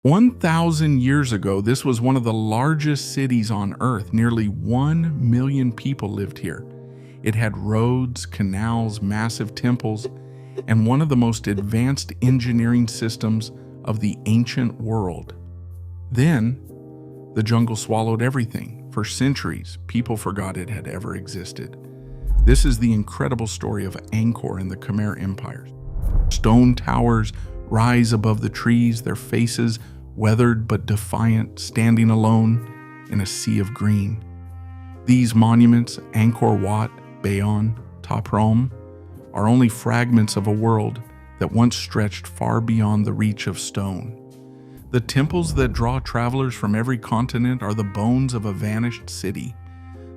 1,000 years ago, this was one of the largest cities on Earth. Nearly 1 million people lived here. It had roads, canals, massive temples, and one of the most advanced engineering systems of the ancient world. Then, the jungle swallowed everything. For centuries, people forgot it had ever existed. This is the incredible story of Angkor in the Khmer Empire. Stone towers rise above the trees, their faces weathered but defiant, standing alone in a sea of green. These monuments, Angkor Wat, Bayon, Taprom, are only fragments of a world that once stretched far beyond the reach of stone. The temples that draw travelers from every continent are the bones of a vanished city,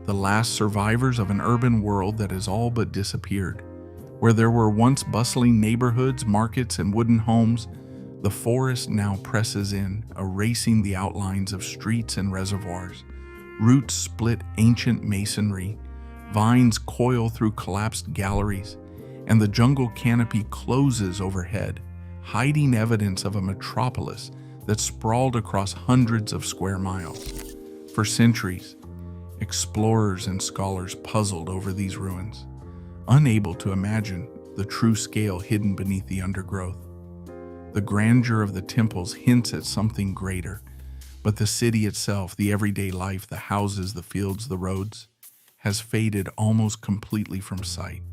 the last survivors of an urban world that has all but disappeared. Where there were once bustling neighborhoods, markets, and wooden homes, the forest now presses in, erasing the outlines of streets and reservoirs. Roots split ancient masonry, vines coil through collapsed galleries, and the jungle canopy closes overhead, hiding evidence of a metropolis that sprawled across hundreds of square miles. For centuries, explorers and scholars puzzled over these ruins, unable to imagine the true scale hidden beneath the undergrowth. The grandeur of the temples hints at something greater, but the city itself, the everyday life, the houses, the fields, the roads, has faded almost completely from sight.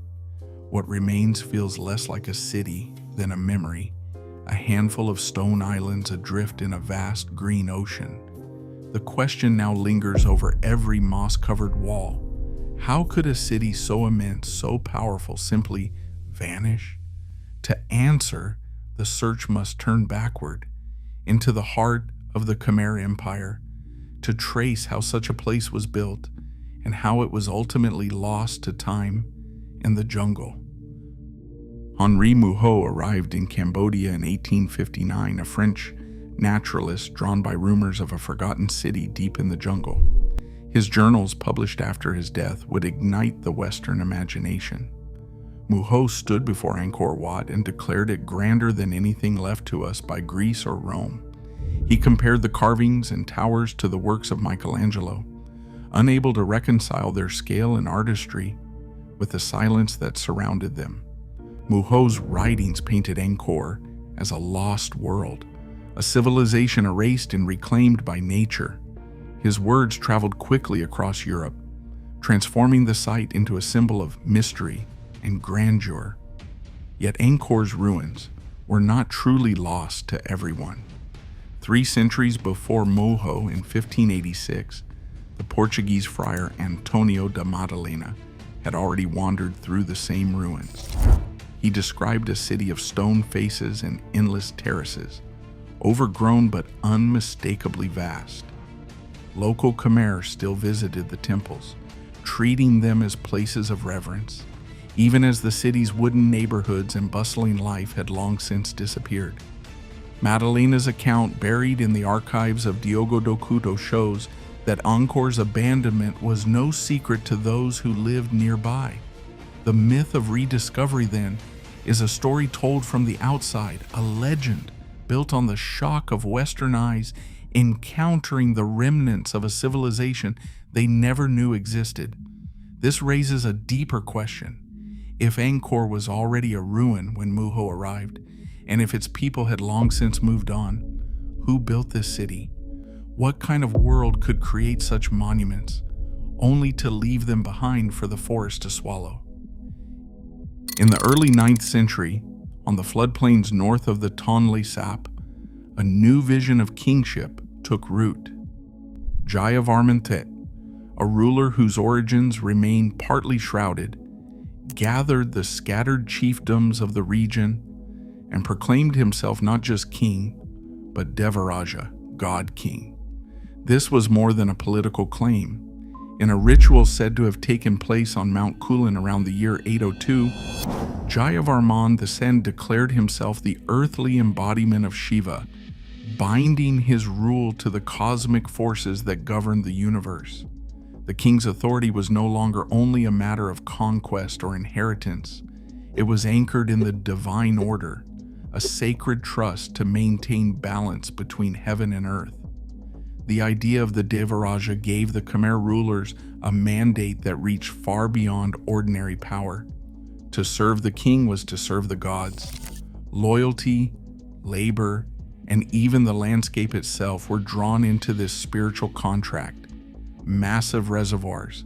What remains feels less like a city than a memory, a handful of stone islands adrift in a vast green ocean. The question now lingers over every moss-covered wall. How could a city so immense, so powerful, simply vanish? To answer, the search must turn backward into the heart of the Khmer Empire, to trace how such a place was built and how it was ultimately lost to time and the jungle. Henri Mouhot arrived in Cambodia in 1859, a French naturalist drawn by rumors of a forgotten city deep in the jungle. His journals, published after his death, would ignite the Western imagination. Mouhot stood before Angkor Wat and declared it grander than anything left to us by Greece or Rome. He compared the carvings and towers to the works of Michelangelo, unable to reconcile their scale and artistry with the silence that surrounded them. Mouhot's writings painted Angkor as a lost world, a civilization erased and reclaimed by nature. His words traveled quickly across Europe, transforming the site into a symbol of mystery and grandeur. Yet Angkor's ruins were not truly lost to everyone. 3 centuries before Mouhot, in 1586, the Portuguese friar Antonio da Madalena had already wandered through the same ruins. He described a city of stone faces and endless terraces, overgrown but unmistakably vast. Local Khmer still visited the temples, treating them as places of reverence, even as the city's wooden neighborhoods and bustling life had long since disappeared. Madalena's account, buried in the archives of Diogo do Couto, shows that Angkor's abandonment was no secret to those who lived nearby. The myth of rediscovery, then, is a story told from the outside, a legend built on the shock of Western eyes encountering the remnants of a civilization they never knew existed. This raises a deeper question. If Angkor was already a ruin when Mouhot arrived, and if its people had long since moved on, who built this city? What kind of world could create such monuments, only to leave them behind for the forest to swallow? In the early 9th century, on the floodplains north of the Tonle Sap, a new vision of kingship took root. Jayavarman, a ruler whose origins remain partly shrouded, gathered the scattered chiefdoms of the region and proclaimed himself not just king, but Devaraja, God King. This was more than a political claim. In a ritual said to have taken place on Mount Kulin around the year 802, Jayavarman II declared himself the earthly embodiment of Shiva, binding his rule to the cosmic forces that govern the universe. The king's authority was no longer only a matter of conquest or inheritance. It was anchored in the divine order, a sacred trust to maintain balance between heaven and earth. The idea of the Devaraja gave the Khmer rulers a mandate that reached far beyond ordinary power. To serve the king was to serve the gods. Loyalty, labor, and even the landscape itself were drawn into this spiritual contract. Massive reservoirs,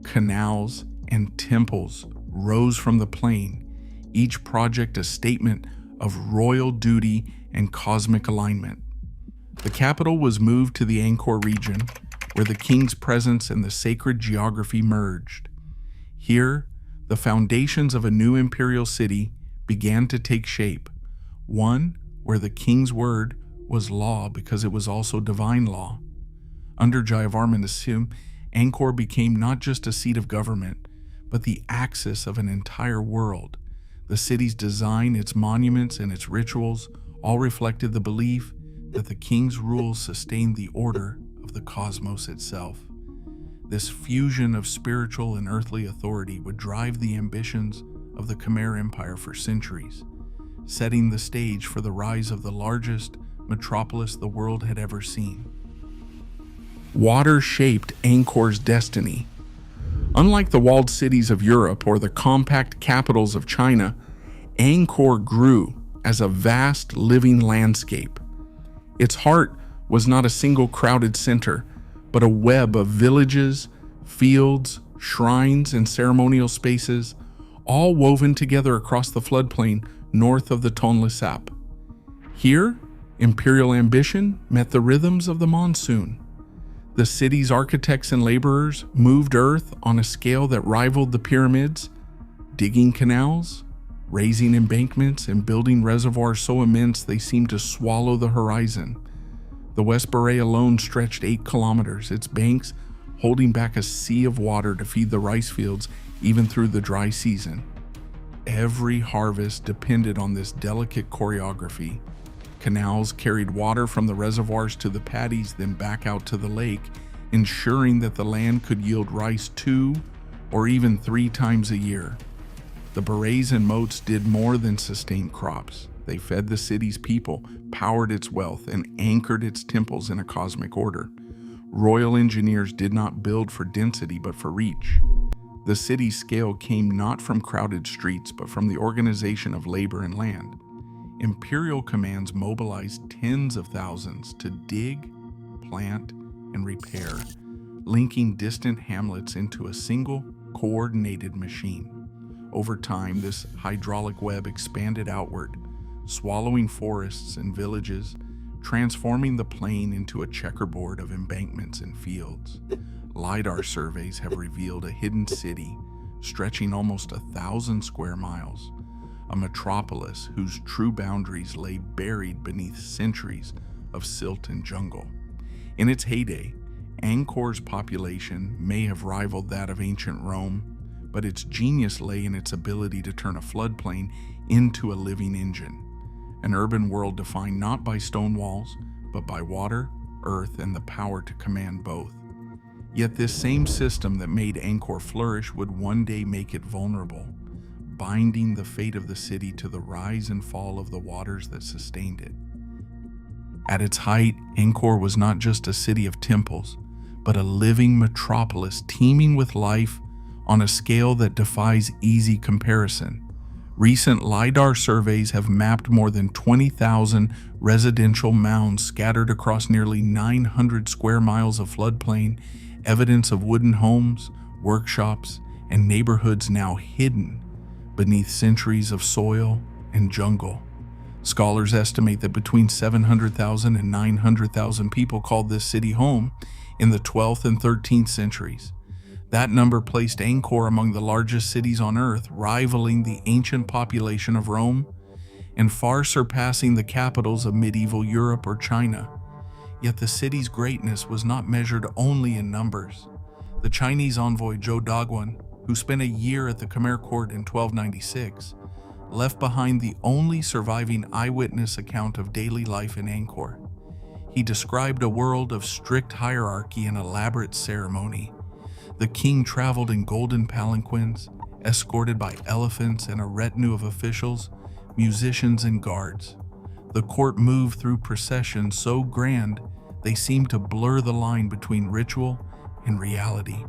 canals, and temples rose from the plain, each project a statement of royal duty and cosmic alignment. The capital was moved to the Angkor region, where the king's presence and the sacred geography merged. Here, the foundations of a new imperial city began to take shape, one where the king's word was law because it was also divine law. Under Jayavarman, Angkor became not just a seat of government, but the axis of an entire world. The city's design, its monuments, and its rituals all reflected the belief that the king's rule sustained the order of the cosmos itself. This fusion of spiritual and earthly authority would drive the ambitions of the Khmer Empire for centuries, setting the stage for the rise of the largest metropolis the world had ever seen. Water shaped Angkor's destiny. Unlike the walled cities of Europe or the compact capitals of China, Angkor grew as a vast living landscape. Its heart was not a single crowded center, but a web of villages, fields, shrines, and ceremonial spaces, all woven together across the floodplain north of the Tonle Sap. Here, imperial ambition met the rhythms of the monsoon. The city's architects and laborers moved earth on a scale that rivaled the pyramids, digging canals, raising embankments, and building reservoirs so immense they seemed to swallow the horizon. The West Baray alone stretched 8 kilometers, its banks holding back a sea of water to feed the rice fields even through the dry season. Every harvest depended on this delicate choreography. Canals carried water from the reservoirs to the paddies, then back out to the lake, ensuring that the land could yield rice 2 or even 3 times a year. The barays and moats did more than sustain crops. They fed the city's people, powered its wealth, and anchored its temples in a cosmic order. Royal engineers did not build for density but for reach. The city's scale came not from crowded streets but from the organization of labor and land. Imperial commands mobilized tens of thousands to dig, plant, and repair, linking distant hamlets into a single, coordinated machine. Over time, this hydraulic web expanded outward, swallowing forests and villages, transforming the plain into a checkerboard of embankments and fields. LiDAR surveys have revealed a hidden city stretching almost 1,000 square miles, a metropolis whose true boundaries lay buried beneath centuries of silt and jungle. In its heyday, Angkor's population may have rivaled that of ancient Rome, but its genius lay in its ability to turn a floodplain into a living engine, an urban world defined not by stone walls, but by water, earth, and the power to command both. Yet this same system that made Angkor flourish would one day make it vulnerable, binding the fate of the city to the rise and fall of the waters that sustained it. At its height, Angkor was not just a city of temples, but a living metropolis teeming with life on a scale that defies easy comparison. Recent LiDAR surveys have mapped more than 20,000 residential mounds scattered across nearly 900 square miles of floodplain, evidence of wooden homes, workshops, and neighborhoods now hidden beneath centuries of soil and jungle. Scholars estimate that between 700,000 and 900,000 people called this city home in the 12th and 13th centuries. That number placed Angkor among the largest cities on Earth, rivaling the ancient population of Rome and far surpassing the capitals of medieval Europe or China. Yet the city's greatness was not measured only in numbers. The Chinese envoy Zhou Daguan, who spent a year at the Khmer court in 1296, left behind the only surviving eyewitness account of daily life in Angkor. He described a world of strict hierarchy and elaborate ceremony. The king traveled in golden palanquins, escorted by elephants and a retinue of officials, musicians, and guards. The court moved through processions so grand they seemed to blur the line between ritual and reality.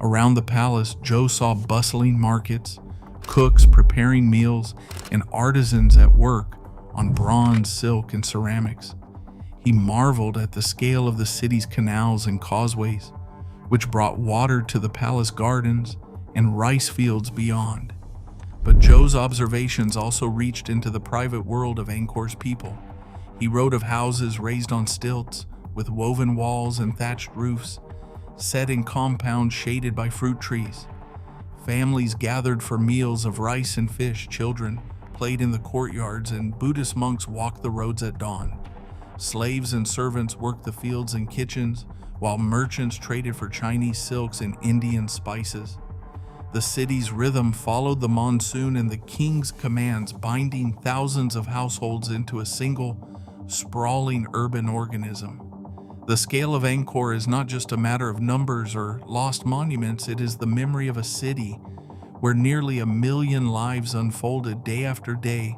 Around the palace, Joe saw bustling markets, cooks preparing meals, and artisans at work on bronze, silk, and ceramics. He marveled at the scale of the city's canals and causeways, which brought water to the palace gardens and rice fields beyond. But Joe's observations also reached into the private world of Angkor's people. He wrote of houses raised on stilts, with woven walls and thatched roofs, set in compounds shaded by fruit trees. Families gathered for meals of rice and fish, children played in the courtyards, and Buddhist monks walked the roads at dawn. Slaves and servants worked the fields and kitchens, while merchants traded for Chinese silks and Indian spices. The city's rhythm followed the monsoon and the king's commands, binding thousands of households into a single, sprawling urban organism. The scale of Angkor is not just a matter of numbers or lost monuments, it is the memory of a city where nearly 1 million lives unfolded day after day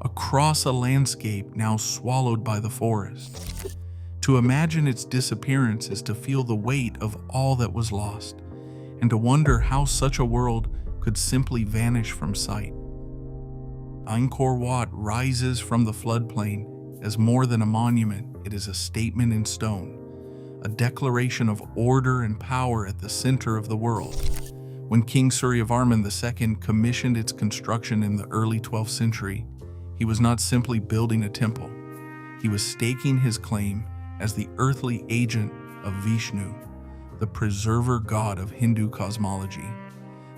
across a landscape now swallowed by the forest. To imagine its disappearance is to feel the weight of all that was lost, and to wonder how such a world could simply vanish from sight. Angkor Wat rises from the floodplain as more than a monument. It is a statement in stone, a declaration of order and power at the center of the world. When King Suryavarman II commissioned its construction in the early 12th century, he was not simply building a temple. He was staking his claim as the earthly agent of Vishnu, the preserver god of Hindu cosmology.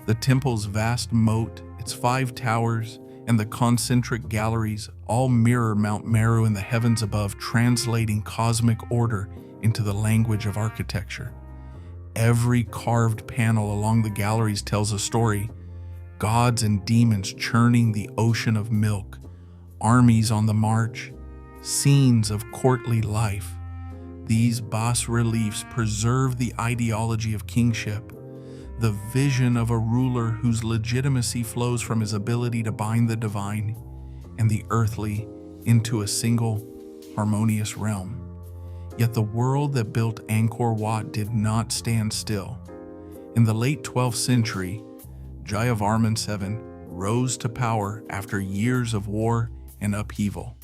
The temple's vast moat, its 5 towers, and the concentric galleries all mirror Mount Meru in the heavens above, translating cosmic order into the language of architecture. Every carved panel along the galleries tells a story: gods and demons churning the ocean of milk, armies on the march, scenes of courtly life. These bas-reliefs preserve the ideology of kingship, the vision of a ruler whose legitimacy flows from his ability to bind the divine and the earthly into a single, harmonious realm. Yet the world that built Angkor Wat did not stand still. In the late 12th century, Jayavarman VII rose to power after years of war and upheaval.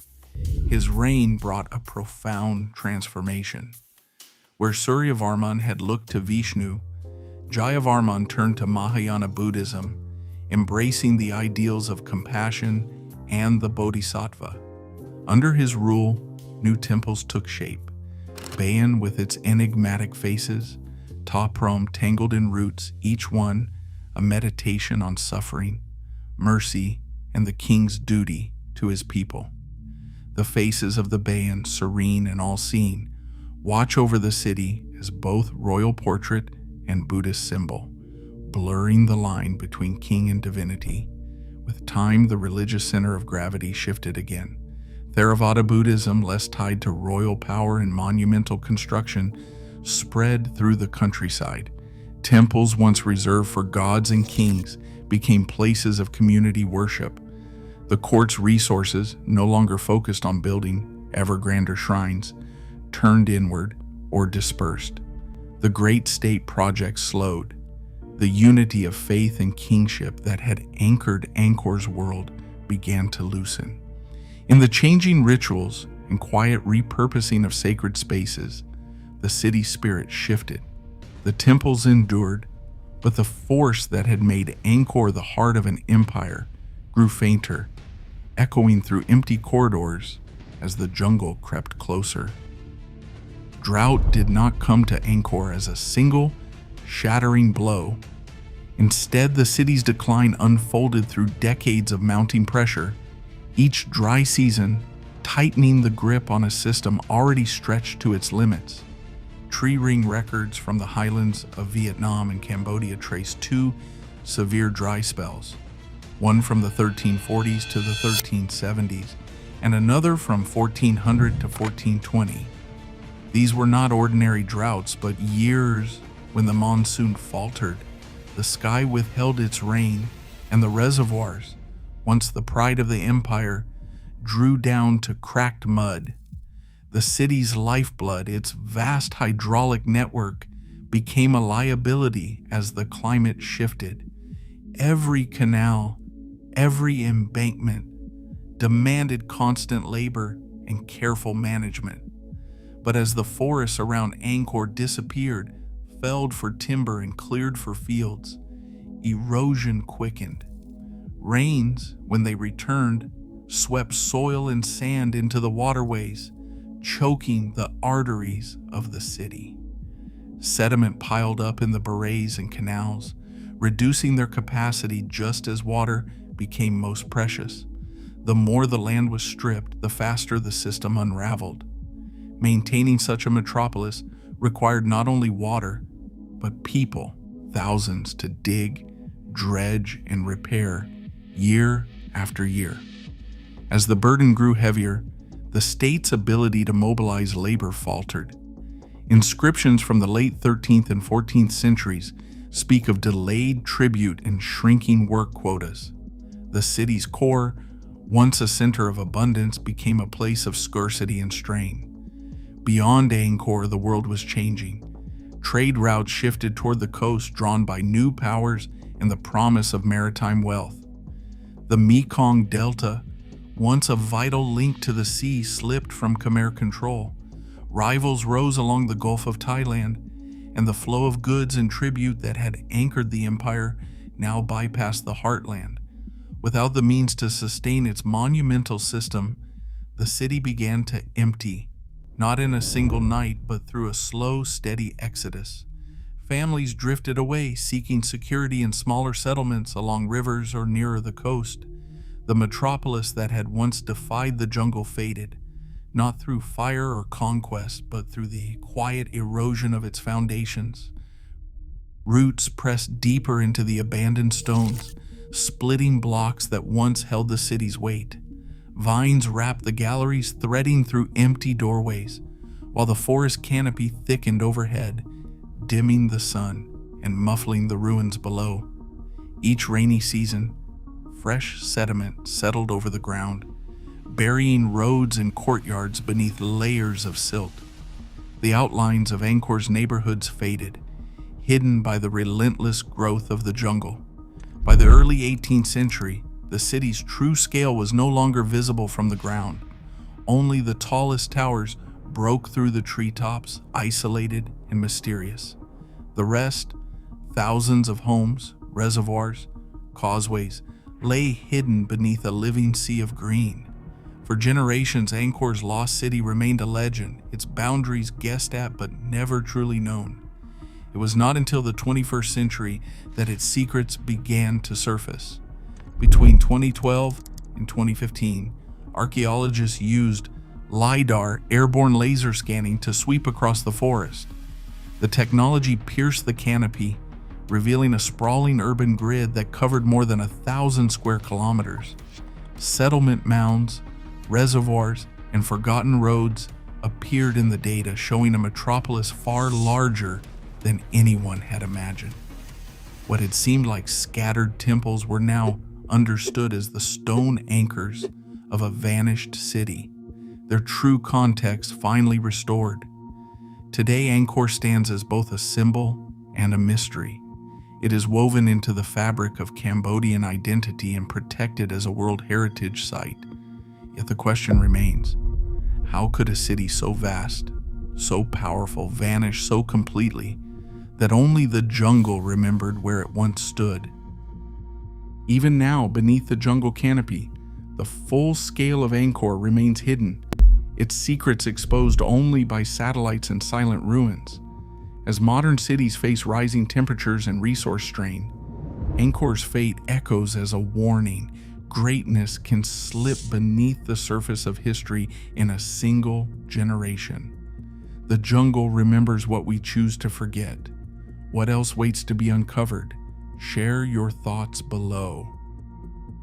His reign brought a profound transformation. Where Suryavarman had looked to Vishnu, Jayavarman turned to Mahayana Buddhism, embracing the ideals of compassion and the Bodhisattva. Under his rule, new temples took shape: Bayon with its enigmatic faces, Ta Prohm tangled in roots, each one a meditation on suffering, mercy, and the king's duty to his people. The faces of the Bayon, serene and all-seeing, watch over the city as both royal portrait and Buddhist symbol, blurring the line between king and divinity. With time, the religious center of gravity shifted again. Theravada Buddhism, less tied to royal power and monumental construction, spread through the countryside. Temples once reserved for gods and kings became places of community worship. The court's resources, no longer focused on building ever grander shrines, turned inward or dispersed. The great state project slowed. The unity of faith and kingship that had anchored Angkor's world began to loosen. In the changing rituals and quiet repurposing of sacred spaces, the city spirit shifted. The temples endured, but the force that had made Angkor the heart of an empire grew fainter, echoing through empty corridors as the jungle crept closer. Drought did not come to Angkor as a single, shattering blow. Instead, the city's decline unfolded through decades of mounting pressure, each dry season tightening the grip on a system already stretched to its limits. Tree ring records from the highlands of Vietnam and Cambodia trace 2 severe dry spells, one from the 1340s to the 1370s, and another from 1400 to 1420. These were not ordinary droughts, but years when the monsoon faltered, the sky withheld its rain, and the reservoirs, once the pride of the empire, drew down to cracked mud. The city's lifeblood, its vast hydraulic network, became a liability as the climate shifted. Every canal, every embankment demanded constant labor and careful management. But as the forests around Angkor disappeared, felled for timber and cleared for fields, erosion quickened. Rains, when they returned, swept soil and sand into the waterways, choking the arteries of the city. Sediment piled up in the barrays and canals, reducing their capacity just as water became most precious. The more the land was stripped, the faster the system unraveled. Maintaining such a metropolis required not only water, but people, thousands to dig, dredge, and repair year after year. As the burden grew heavier, the state's ability to mobilize labor faltered. Inscriptions from the late 13th and 14th centuries speak of delayed tribute and shrinking work quotas. The city's core, once a center of abundance, became a place of scarcity and strain. Beyond Angkor, the world was changing. Trade routes shifted toward the coast, drawn by new powers and the promise of maritime wealth. The Mekong Delta, once a vital link to the sea, slipped from Khmer control. Rivals rose along the Gulf of Thailand, and the flow of goods and tribute that had anchored the empire now bypassed the heartland. Without the means to sustain its monumental system, the city began to empty, not in a single night, but through a slow, steady exodus. Families drifted away, seeking security in smaller settlements along rivers or nearer the coast. The metropolis that had once defied the jungle faded, not through fire or conquest, but through the quiet erosion of its foundations. Roots pressed deeper into the abandoned stones, splitting blocks that once held the city's weight. Vines wrapped the galleries, threading through empty doorways, while the forest canopy thickened overhead, dimming the sun and muffling the ruins below. Each rainy season, fresh sediment settled over the ground, burying roads and courtyards beneath layers of silt. The outlines of Angkor's neighborhoods faded, hidden by the relentless growth of the jungle. By the early 18th century, the city's true scale was no longer visible from the ground. Only the tallest towers broke through the treetops, isolated and mysterious. The rest, thousands of homes, reservoirs, causeways, lay hidden beneath a living sea of green. For generations, Angkor's lost city remained a legend, its boundaries guessed at but never truly known. It was not until the 21st century that its secrets began to surface. Between 2012 and 2015, archaeologists used LiDAR airborne laser scanning to sweep across the forest. The technology pierced the canopy, revealing a sprawling urban grid that covered more than 1,000 square kilometers. Settlement mounds, reservoirs, and forgotten roads appeared in the data, showing a metropolis far larger than anyone had imagined. What had seemed like scattered temples were now understood as the stone anchors of a vanished city, their true context finally restored. Today, Angkor stands as both a symbol and a mystery. It is woven into the fabric of Cambodian identity and protected as a World Heritage Site. Yet the question remains, how could a city so vast, so powerful, vanish so completely that only the jungle remembered where it once stood? Even now, beneath the jungle canopy, the full scale of Angkor remains hidden, its secrets exposed only by satellites and silent ruins. As modern cities face rising temperatures and resource strain, Angkor's fate echoes as a warning. Greatness can slip beneath the surface of history in a single generation. The jungle remembers what we choose to forget. What else waits to be uncovered? Share your thoughts below.